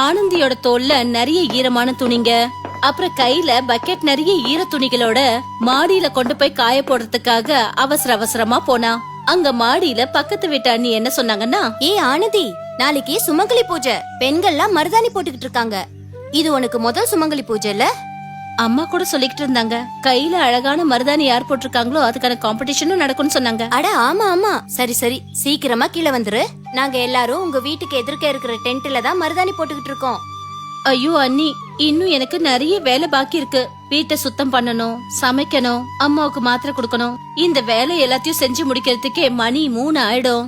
ஆனந்தியோட தோல்ல நிறைய ஈரமான துணிங்க, அப்புறம் கையில பக்கெட் நிறைய ஈர துணிகளோட மாடியில கொண்டு போய் காய போடுறதுக்காக அவசர அவசரமா போனா. அங்க மாடியில பக்கத்து வீட்டு அண்ணி என்ன சொன்னாங்கன்னா, ஆனந்தி, நாளைக்கு சுமங்கலி பூஜை. பெண்கள்லாம் மருதாணி போட்டுக்கிட்டு இருக்காங்க. இது உனக்கு முதல் சுமங்கலி பூஜை இல்ல? அம்மா கூட சொல்லிக்கிட்டு இருந்தாங்க. கையில அழகான மருதாணி யார் போட்டிருக்காங்களோ அதுக்கான காம்படிஷனும் நடக்கும்னு சொன்னாங்க. அட ஆமா ஆமா, சரி சரி, சீக்கிரமா கீழே வந்துரு. நாங்க எல்லாரும் உங்க வீட்டுக்கு எதிர்க்க இருக்கிற டென்ட்ல தான் மருதாணி போட்டுக்கிட்டு இருக்கோம். ஐயோ அண்ணி, இன்னும் எனக்கு நிறைய வேலை பாக்கி இருக்கு. வீட்டை சுத்தம் பண்ணணும், சமைக்கணும், அம்மாவுக்கு மாத்திரை கொடுக்கணும். இந்த வேலை எல்லாத்தையும் செஞ்சு முடிக்கிறதுக்கே மணி 3 ஆயிடும்.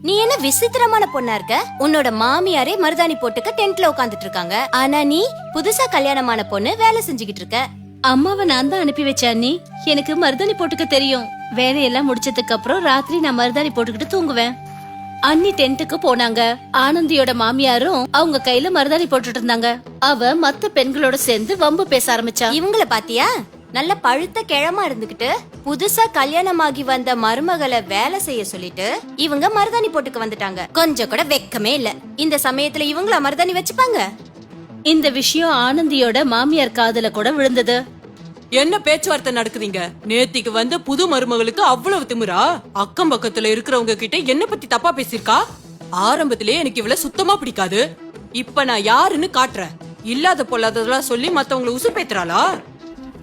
நீ என்ன விசித்திரமான பொண்ணா இருக்க? உன்னோட மாமியாரே மருதாணி போட்டுக்க டென்ட்ல உட்காந்துட்டு இருக்காங்க. ஆனா நீ புதுசா கல்யாணமான பொண்ணு வேலை செஞ்சுக்கிட்டு இருக்க. அம்மாவை நான் தான் அனுப்பி வச்சேன் அண்ணி. எனக்கு மருதாணி போட்டுக்க தெரியும். வேலையெல்லாம் முடிச்சதுக்கு அப்புறம் ராத்திரி நான் மருதாணி போட்டுக்கிட்டு தூங்குவேன். அண்ணி டென்ட்டுக்கு போனாங்க. ஆனந்தியோட மாமியாரும் அவங்க கையில மருதாணி போட்டுட்டு இருந்தாங்க. அவ மத்த பெண்களோட சேர்ந்து வம்பு பேச ஆரம்பிச்சா. இவங்கள பாத்தியா? நல்ல பழுத்த கிழமா இருந்துகிட்டு புதுசா கல்யாணமாகி வந்த மருமகளை வேலை செய்ய சொல்லிட்டு இவங்க மருதாணி போட்டுக்க வந்துட்டாங்க. கொஞ்சம் கூட வெக்கமே இல்ல. இந்த சமயத்துல இவங்கள மருதாணி வச்சுப்பாங்க? இந்த விஷயம் ஆனந்தியோட மாமியார் காதுல கூட விழுந்தது. என்ன பேச்சுவார்த்தை நடக்குதுங்க? நேத்திக்கு வந்த புது மருமகளுக்கு அவ்வளவு திமிரா? அக்கம் பக்கத்துல இருக்கிறவங்க கிட்ட என்ன பத்தி தப்பா பேசிருக்கா? ஆரம்பத்திலே எனக்கு இவள சுத்தமா பிடிக்காது. இப்ப நான் யாருன்னு காட்டுறேன். இல்லாத பொல்லாததெல்லாம் சொல்லி மத்தவங்களை உசுப்பேத்துறாளா?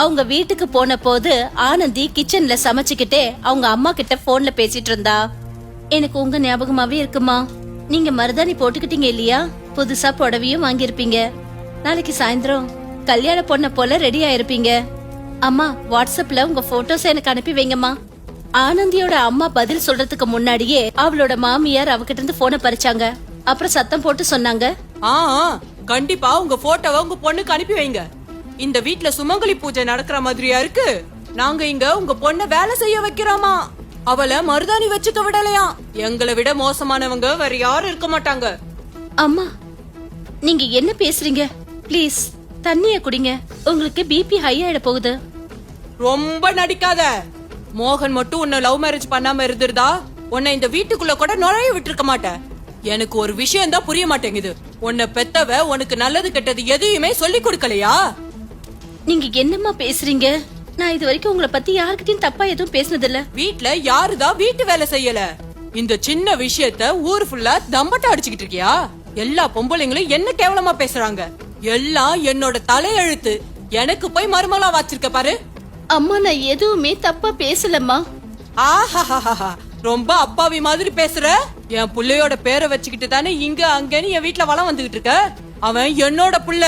அவங்க வீட்டுக்கு போன போது ஆனந்தி கிச்சன்ல சமைச்சுக்கிட்டே அவங்க அம்மா கிட்ட போன்ல பேசிட்டு இருந்தா. எனக்கு உங்க ஞாபகமாவே இருக்குமா? நீங்க மருதாணி போட்டுக்கிட்டீங்க இல்லையா? புதுசா புடவையும் வாங்கியிருப்பீங்க. நாளைக்கு சாயந்தரம் கல்யாண பொண்ண போல ரெடி ஆயிருப்பீங்க. அம்மா, வாட்ஸ்அப்ல உங்க போட்டோஸ் எனக்கு அனுப்பி வைங்கம்மா. ஆனந்தியோட அம்மா பதில் சொல்றதுக்கு முன்னாடியே அவளோட மாமியார் அவகிட்ட இருந்து போனை பறிச்சாங்க. அப்புறம் சத்தம் போட்டு சொன்னாங்க, கண்டிப்பா உங்க போட்டோவை உங்க பொண்ணுக்கு அனுப்பி வைங்க. இந்த வீட்ல சுமங்கலி பூஜை நடக்கிற மாதிரியா இருக்கு. நாங்க இங்க உங்க பொண்ண வேலை செய்ய வைக்கிறோமா? அவளை மருதாணி வச்சுக்க விடலையா? எங்களை விட மோசமானவங்க வேற யாரும் இருக்க மாட்டாங்க. அம்மா, நீங்க என்ன பேசுறீங்க? ப்ளீஸ் தண்ணிய குடிங்க. உங்களுக்கு பிபி ஹை ஆயிட போகுது. ரொம்ப நடிக்காத. மோகன் மட்டும் உன்னை லவ் மேரேஜ் பண்ணாம இருந்திருந்தா உன்னை இந்த வீட்டுக்குள்ள கூட நுழைய விட்டுருக்க மாட்டேன். எனக்கு ஒரு விஷயம் தான் புரிய மாட்டேங்குது. உன்னை பெத்தவ உனக்கு நல்லது கெட்டது எதையுமே சொல்லி கொடுக்கலையா? நீங்க என்னம்மா பேசுறீங்க? நான் இது வரைக்கும் உங்களை பத்தி யாருக்கிட்டையும் தப்பா எதுவும் பேசினது இல்ல. வீட்ல யாருதான் வீட்டு வேலை செய்யல? இந்த சின்ன விஷயத்த ஊர் ஃபுல்லா தம்பட்ட அடிச்சுக்கிட்டு இருக்கியா? எல்லா பொம்பளைங்களும் என்ன கேவலமா பேசுறாங்க. எல்லாம் என்னோட தலையெழுத்து. எனக்கு போய் மருமகளா வச்சிருக்க பாரு. அம்மா, நான் எதுவுமே தப்பா பேசலம்மா. ஆஹாஹாஹா, ரொம்ப அப்பாவி மாதிரி பேசுற. என் புள்ளையோட பேரை வச்சுக்கிட்டு தானே இங்க அங்கன்னு என் வீட்டுல வளம் வந்துகிட்டு இருக்க. அவன் என்னோட புள்ள,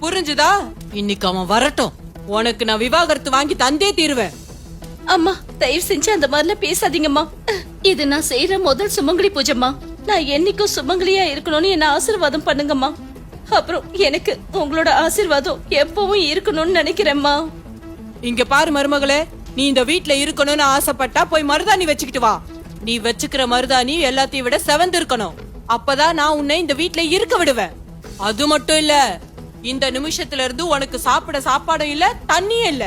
புரிஞ்சுதா? இன்னைக்கு அவன் வரட்டும். உனக்கு நான் விவாகரத்து வாங்கி தந்தே தீருவேன். அம்மா, தயவு செஞ்சு அந்த மாதிரிலாம் பேசாதீங்கம்மா. இது நான் செய்யற முதல் சுமங்கலி பூஜைமா. நான் என்னைக்கும் சுமங்கலியா இருக்கணும்னு என்ன ஆசீர்வாதம் பண்ணுங்கம்மா. அப்புறம் எனக்கு உங்களோட ஆசீர்வாதம் எப்பவும் இருக்கணும்னு நினைக்கிறேம்மா. இங்க பாரு மருமகளே, நீ இந்த வீட்ல இருக்கணும்னு ஆசைப்பட்டா போய் மருதாணி வச்சுக்கிட்டு வா. நீ வச்சுக்கிற மருதாணி எல்லாத்தையும் விட செவந்து இருக்கணும். அப்பதான் நான் உன்னை இந்த வீட்ல இருக்க விடுவேன். அது மட்டும் இல்ல, இந்த நிமிஷத்துல இருந்து உனக்கு சாப்பிட சாப்பாடும் இல்ல, தண்ணியும் இல்ல.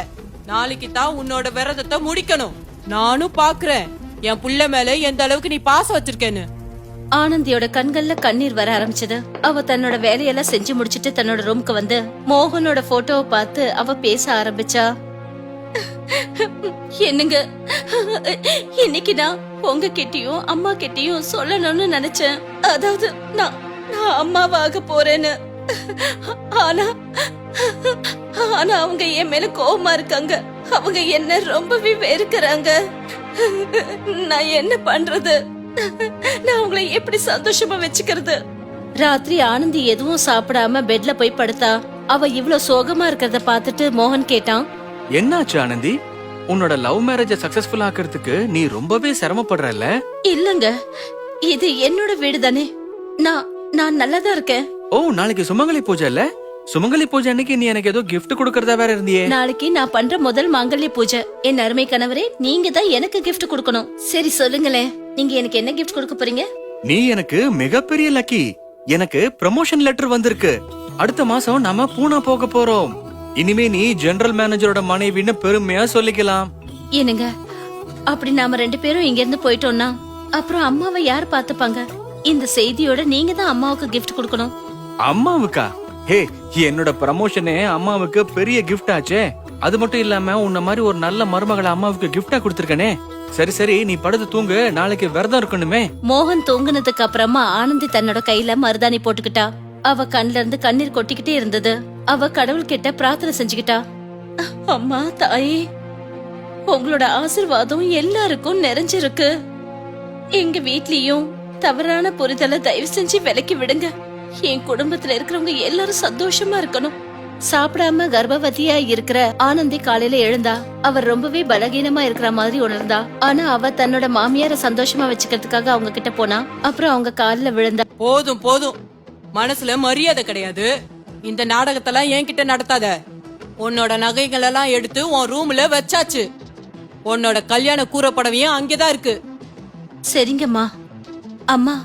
நாளைக்கு தான் உன்னோட விரதத்தை முடிக்கணும். நானும் பாக்குறேன் என் புள்ள மேல எந்த அளவுக்கு நீ பாசம் வச்சிருக்கேன்னு. ஆனந்தியோட கண்கள்ல கண்ணீர் வர ஆரம்பிச்சது. அவ தன்னோட வேலையெல்லாம் செஞ்சு முடிச்சிட்டு தன்னோட ரூம்க்கு வந்து மோகனோட போட்டோவை பார்த்து அவ பேச ஆரம்பிச்சா. என்னங்க, இன்னைக்கு நான் உங்க கிட்டயும் அம்மா கிட்டயும் சொல்லணும்னு நினைச்சேன். அதாவது நான் அம்மாவாக போறேன்னு. ஆனா அவங்க என் மேல கோவமா இருக்காங்க. அவங்க என்ன ரொம்பவே வெறுக்கிறாங்க. நான் என்ன பண்றது? நான் உங்களை எப்படி சந்தோஷமா வச்சுக்கிறது? ராத்திரி ஆனந்தி எதுவும் சாப்பிடாம பெட்ல போய் படுத்தா. அவ இவ்வளவு சோகமா இருக்கிறத பாத்துட்டு மோகன் கேட்டான், என்னாச்சு ஆனந்தி? உன்னோட லவ் மேரேஜ சக்சஸ்ஃபுல் ஆக்குறதுக்கு நீ ரொம்பவே சிரமப்படுறல? இல்லங்க, இது என்னோட வீடு தானே. நான் நல்லாதான் இருக்கேன். ஓ, நாளைக்கு சுமங்கலி பூஜை இல்ல? சுமங்கலி பூஜை அன்னைக்கு நீ எனக்கு ஏதோ கிஃப்ட் கொடுக்கறதா வேற இருந்தியே. நாளைக்கு நான் பண்ற முதல் மாங்கல்ய பூஜை. என் அருமை கணவரே, நீங்க தான் எனக்கு கிஃப்ட் கொடுக்கணும். சரி சொல்லுங்களேன், நீங்க எனக்கு என்ன கிஃப்ட் கொடுக்க போறீங்க? நீ எனக்கு மிகப்பெரிய லக்கி. எனக்கு ப்ரமோஷன் லெட்டர் வந்திருக்கு. அடுத்த மாசம் நாம பூனா போக போறோம். இனிமே நீ ஜெனரல் மேனேஜரோட மனைவின்னு பெருமையா சொல்லிக்கலாம். என்னங்க, அப்படி நாம 2 பேரும் இங்க இருந்து போயிட்டோம்னா அப்புறம் அம்மாவை யார் பாத்துப்பாங்க? இந்த செய்தியோட நீங்க தான் அம்மாவுக்கு கிஃப்ட் கொடுக்கணும். அம்மாவுக்கா? ஹே, என்னோட ப்ரமோஷனே அம்மாவுக்கு பெரிய கிஃப்ட் ஆச்சே. அது மட்டும் இல்லாம உன்ன மாதிரி ஒரு நல்ல மருமகளை அம்மாவுக்கு கிஃப்டா கொடுத்திருக்கனே. சரி சரி, நீ படுத்து தூங்கு, நாளைக்கு விரதம் இருக்கணுமே. மோகன் தூங்குனதுக்கு அப்புறமா ஆனந்தி தன்னோட கையில மருதாணி போட்டுக்கிட்டா. அவ கண்ல இருந்து கண்ணீர் கொட்டிக்கிட்டே இருந்தது. அவ கடவுள் கிட்ட பிரார்த்தனை செஞ்சுக்கிட்டா. அம்மா தாயே, உங்களோட ஆசீர்வாதம் எல்லாருக்கும் நிறைஞ்சிருக்கு. எங்க வீட்லயும் தவறான புரிதலை தயவு செஞ்சு விலக்கி விடுங்க. என் குடும்பத்துல இருக்கிறவங்க எல்லாரும் சந்தோஷமா இருக்கணும். சாப்பிடாம கர்ப்பவதியா இருக்கிற ஆனந்தி காலையில எழுந்தா. அவர் ரொம்பவே பலகீனமா இருக்கிற மாதிரி உணர்ந்தா. ஆனா அவ தன்னோட மாமியார சந்தோஷமா வச்சுக்கிறதுக்காக அவங்க கிட்ட போனா. அப்புறம் அவங்க காலில் விழுந்தா. போதும் போதும், மனசுல மரியாதை கிடையாது. இந்த நாடகத்தெல்லாம் என்கிட்ட நடத்தாத. உன்னோட நகைகள் எல்லாம் எடுத்து உன் ரூம்ல வச்சாச்சு. உன்னோட கல்யாண கூறப்படவையும் அங்கேதான் இருக்கு. சரிங்கம்மா. அம்மா,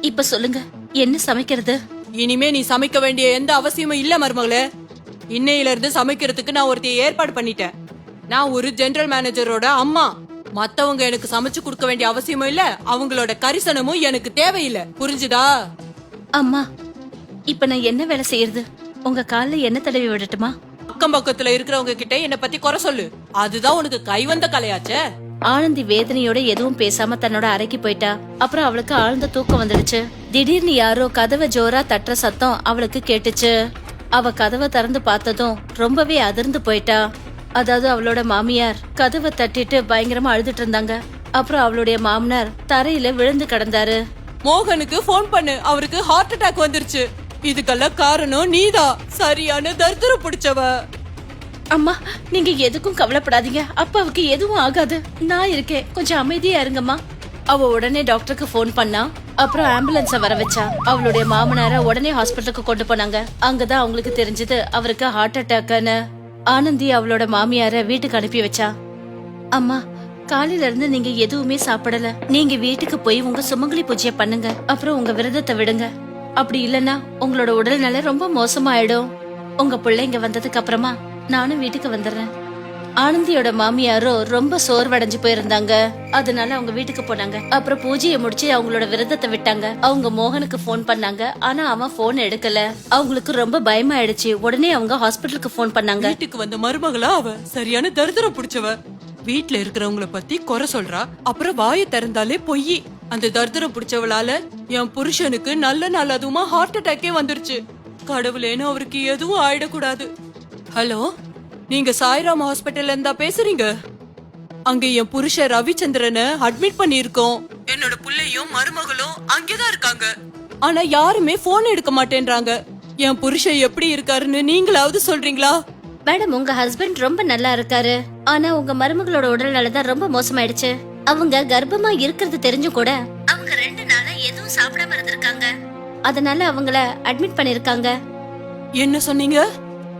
இப்ப சொல்லுங்க, என்ன சமைக்கிறது? இனிமே நீ சமைக்க வேண்டிய எந்த அவசியமும் இல்ல மருமகளே. இன்னையில இருந்து சமைக்கிறதுக்கு நான் ஒருத்தைய ஏற்பாடு பண்ணிட்டேன். நான் ஒரு ஜெனரல் மேனேஜரோட அம்மா. மத்தவங்க எனக்கு சமைச்சு கொடுக்க வேண்டிய அவசியமும் இல்ல, அவங்களோட கரிசனமும் எனக்கு தேவையில்லை. புரிஞ்சுதா? அம்மா, இப்ப நான் என்ன வேலை செய்யறது? உங்க கால்ல என்ன தடவி விடட்டுமா? அக்கம் பக்கத்துல இருக்கிறவங்க கிட்ட என்ன பத்தி குறை சொல்லு. அதுதான் உனக்கு கைவந்த கலையாச்சே. ஆனந்தி வேதனையோட எதுவும் பேசாம தன்னோட அறைக்கு போயிட்டா. அப்புறம் அவளுக்கு ஆழ்ந்த தூக்கம் வந்துடுச்சு. திடீர்னு யாரோ கதவை ஜோரா தட்டுற சத்தம் அவளுக்கு கேட்டுச்சு. அவ கதவை திறந்து பார்த்ததும் ரொம்பவே அதிர்ந்து போயிட்டா. அதாவது அவளோட மாமியார் கதவை தட்டிட்டு பயங்கரமா அழுதுட்டு இருந்தாங்க. அப்புறம் அவளுடைய மாமனார் தரையில விழுந்து கிடந்தாரு. மோகனுக்கு போன் பண்ணு, அவருக்கு ஹார்ட் அட்டாக் வந்துருச்சு. இதுக்கெல்லாம் காரணம் நீதான். சரியான தரித்திரம் பிடிச்சவ. அம்மா, நீங்க எதுக்கும் கவலைப்படாதீங்க. அப்பாவுக்கு எதுவும் ஆகாது. நான் இருக்கேன், கொஞ்சம் அமைதியா இருங்கம்மா. அவ உடனே டாக்டருக்கு போன் பண்ணா. அப்புறம் ஆம்புலன்ஸ வர வச்சா. அவளுடைய மாமனார உடனே ஹாஸ்பிட்டலுக்கு கொண்டு போனாங்க. அங்கதான் அவங்களுக்கு தெரிஞ்சது அவருக்கு ஹார்ட் அட்டாக்னு. ஆனந்தி அவளோட மாமியார வீட்டுக்கு அனுப்பி வச்சா. அம்மா, காலையில இருந்து நீங்க எதுவுமே சாப்பிடல. நீங்க வீட்டுக்கு போய் உங்க சுமங்கலி பூஜைய பண்ணுங்க. அப்புறம் உங்க விரதத்தை விடுங்க. அப்படி இல்லன்னா உங்களோட உடல்நிலை ரொம்ப மோசமாயிடும். உங்க பிள்ளைங்க வந்ததுக்கு அப்புறமா நானும் வீட்டுக்கு வந்துடுறேன். ஆனந்தியோட மாமியாரோ ரொம்ப சோர்வடைஞ்சு போயிருந்தாங்க. அதனால அவங்க வீட்டுக்கு போனாங்க. அப்புறம் பூஜையை முடிச்சு அவங்களோட விரதத்தை விட்டாங்க. அவங்க மோகனுக்கு போன் பண்ணாங்க. ஆனா அவன் போன் எடுக்கல. அவங்களுக்கு ரொம்ப பயமாயிடுச்சு. உடனே அவங்க ஹாஸ்பிட்டலுக்கு போன் பண்ணாங்க. வீட்டுக்கு வந்த மருமகளா அவ சரியான தரித்திரம் பிடிச்சவ. வீட்டுல இருக்கிறவங்கள பத்தி குறை சொல்றா. அப்புறம் வாயை திறந்தாலே பொய். அந்த தரித்திரம் பிடிச்சவளால என் புருஷனுக்கு நல்ல நாள் அதுவுமா ஹார்ட் அட்டாக்கே வந்துருச்சு. கடவுளேன்னு அவருக்கு எதுவும் ஆயிடக்கூடாது. ஹலோ, நீங்க சாய்ராம் ஹாஸ்பிட்டல்ல இருந்தா பேசுறீங்க? அங்க என் புருஷன் ரவிச்சந்திரனை அட்மிட் பண்ணிருக்கோம். என்னோட புள்ளையும் மருமகளும் அங்கேதான் இருக்காங்க. ஆனா யாருமே போன் எடுக்க மாட்டேன்றாங்க. என் புருஷன் எப்படி இருக்காருன்னு நீங்களாவது சொல்றீங்களா? மேடம், உங்க ஹஸ்பண்ட் ரொம்ப நல்லா இருக்காரு. ஆனா உங்க மருமகளோட உடல்நிலை தான் ரொம்ப மோசமாயிடுச்சு. அவங்க கர்ப்பமா இருக்கிறது தெரிஞ்சும் கூட அவங்க 2 நாளா எதுவும் சாப்பிடாம இருந்திருக்காங்க. அதனால அவங்கள அட்மிட் பண்ணிருக்காங்க. என்ன சொன்னீங்க?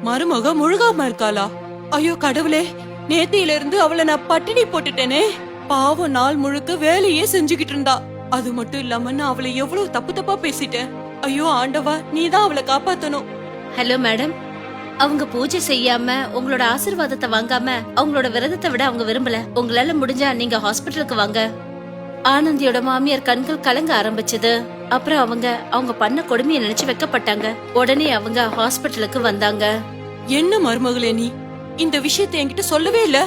மருமக முழுகாம இருக்காளா? ஐயோ கடவுளே, நேத்தியில இருந்து அவளை நான் பட்டினி போட்டுட்டேனே. பாவம், நாள் முழுக்க வேலையே செஞ்சுக்கிட்டு இருந்தா. அது மட்டும் இல்லாம நான் அவளை எவ்வளவு தப்பு தப்பா பேசிட்டேன். ஐயோ ஆண்டவா, நீதான் அவளை காப்பாத்தணும். ஹலோ மேடம், அவங்க பூஜை செய்யாம உங்களோட ஆசீர்வாதத்தை வாங்காம அவங்களோட விரதத்தை விட அவங்க விரும்பல. உங்களால முடிஞ்சா நீங்க ஹாஸ்பிட்டலுக்கு வாங்க. ஆனந்தியோட மாமியார் கண்கள் கலங்க ஆரம்பிச்சது. அப்புறம் அவங்க பண்ண கொடுமையை நினைச்சு வெக்கப்பட்டாங்க. உடனே அவங்க ஹாஸ்பிட்டலுக்கு வந்தாங்க. என்ன மருமகளே, நீ இந்த விஷயத்தை என்கிட்ட சொல்லவே இல்ல.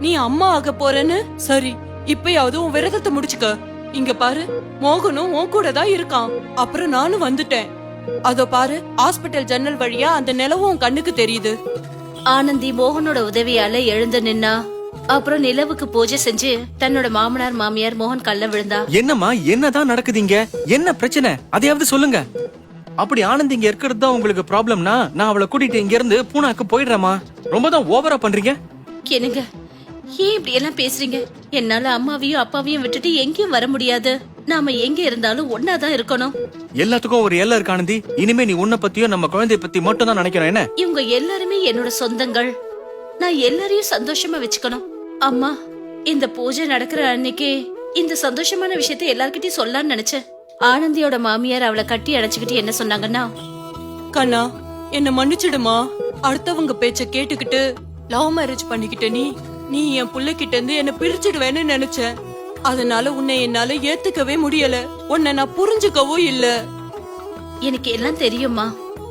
நீ அம்மா ஆக போறேன்னு. சரி, இப்பயாவது உன் விரதத்தை முடிச்சுக்க. இங்க பாரு, மோகனும் உன் கூட தான் இருக்கான். அப்புறம் நானும் வந்துட்டேன். அதோ பாரு, ஹாஸ்பிட்டல் ஜன்னல் வழியா அந்த நிலவும் உன் கண்ணுக்கு தெரியுது. ஆனந்தி மோகனோட உதவியால எழுந்து நின்னா. அப்புறம் நிலவுக்கு பூஜை செஞ்சு தன்னோட மாமனார் மாமியார் மோகன் கல்ல விழுந்தா. என்னம்மா, என்னதான் நடக்குதுங்க? என்ன பிரச்சனை? அதையாவது சொல்லுங்க. அப்படி ஆனந்த் இங்க இருக்கிறது தான் உங்களுக்கு ப்ராப்ளம்னா நான் அவளை கூட்டிட்டு இங்க இருந்து பூனாக்கு போயிடுறேமா. ரொம்ப தான் ஓவரா பண்றீங்க. என்னங்க, ஏன் இப்படி எல்லாம் பேசுறீங்க? என்னால அம்மாவையும் அப்பாவையும் விட்டுட்டு எங்கேயும் வர முடியாது. நாம எங்க இருந்தாலும் ஒன்னாதான் இருக்கணும். எல்லாத்துக்கும் ஒரு எல்லை இருக்கு ஆனந்தி. இனிமே நீ உன்னை பத்தியும் நம்ம குழந்தைய பத்தி மட்டும் தான் நினைக்கிறேன். என்ன, இவங்க எல்லாருமே என்னோட சொந்தங்கள். நான் எல்லாரையும் சந்தோஷமா வச்சுக்கணும். அம்மா, இந்த பூஜை நடக்கிற அன்னைக்கு இந்த சந்தோஷமான விஷயத்தை எல்லார்கிட்டயும் சொல்லலாம்னு நினைச்சேன். ஆனந்தியோட மாமியார் அவளை கட்டி அணைச்சுக்கிட்டு என்ன சொன்னாங்கன்னா, கண்ணா, என்ன மன்னிச்சிடுமா. அடுத்தவங்க பேச்ச கேட்டுக்கிட்டு லவ் மேரேஜ் பண்ணிக்கிட்ட நீ என் புள்ளைகிட்ட இருந்து என்ன பிரிச்சிடுவேன்னு நினைச்சேன். அதனால உன்னை என்னால ஏத்துக்கவே முடியல. உன்னை நான் புரிஞ்சுக்கவும் இல்ல. எனக்கு எல்லாம் தெரியுமா.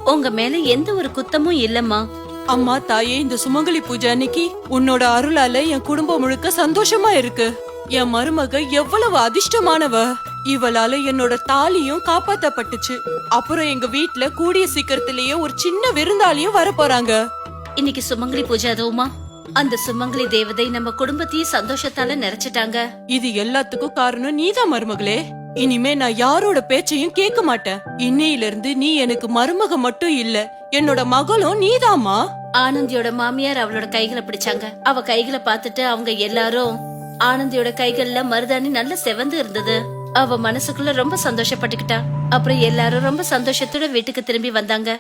உங்க மேல எந்த ஒரு குத்தமும் இல்லம்மா. அம்மா தாயே, இந்த சுமங்கலி பூஜை அன்னைக்கு உன்னோட அருளால என் குடும்பம் முழுக்க சந்தோஷமா இருக்கு. என் மருமக எவ்வளவு அதிர்ஷ்டமானவ. இவளால என்னோட தாலியும் காப்பாத்தப்பட்டுச்சு. அப்புறம் எங்க வீட்ல கூடிய சீக்கிரத்திலேயே ஒரு சின்ன விருந்தாளியும் வர போறாங்க. இன்னைக்கு சுமங்கலி பூஜை அதுவுமா? அந்த சுமங்கலி தேவதை நம்ம குடும்பத்தையே சந்தோஷத்தால நிறைச்சிட்டாங்க. இது எல்லாத்துக்கும் காரணம் நீதான் மருமகளே. இனிமே நான் யாரோட பேச்சையும் கேட்க மாட்டேன். இன்னையில இருந்து நீ எனக்கு மருமக மட்டும் இல்ல, என்னோட மகளும் நீதாம்மா. ஆனந்தியோட மாமியார் அவளோட கைகளை பிடிச்சாங்க. அவ கைகளை பார்த்துட்டு அவங்க எல்லாரும் ஆனந்தியோட கைகள்ல மருதாணி நல்ல செவந்து இருந்தது. அவ மனசுக்குள்ள ரொம்ப சந்தோஷப்பட்டுக்கிட்டா. அப்புறம் எல்லாரும் ரொம்ப சந்தோஷத்தோட வீட்டுக்கு திரும்பி வந்தாங்க.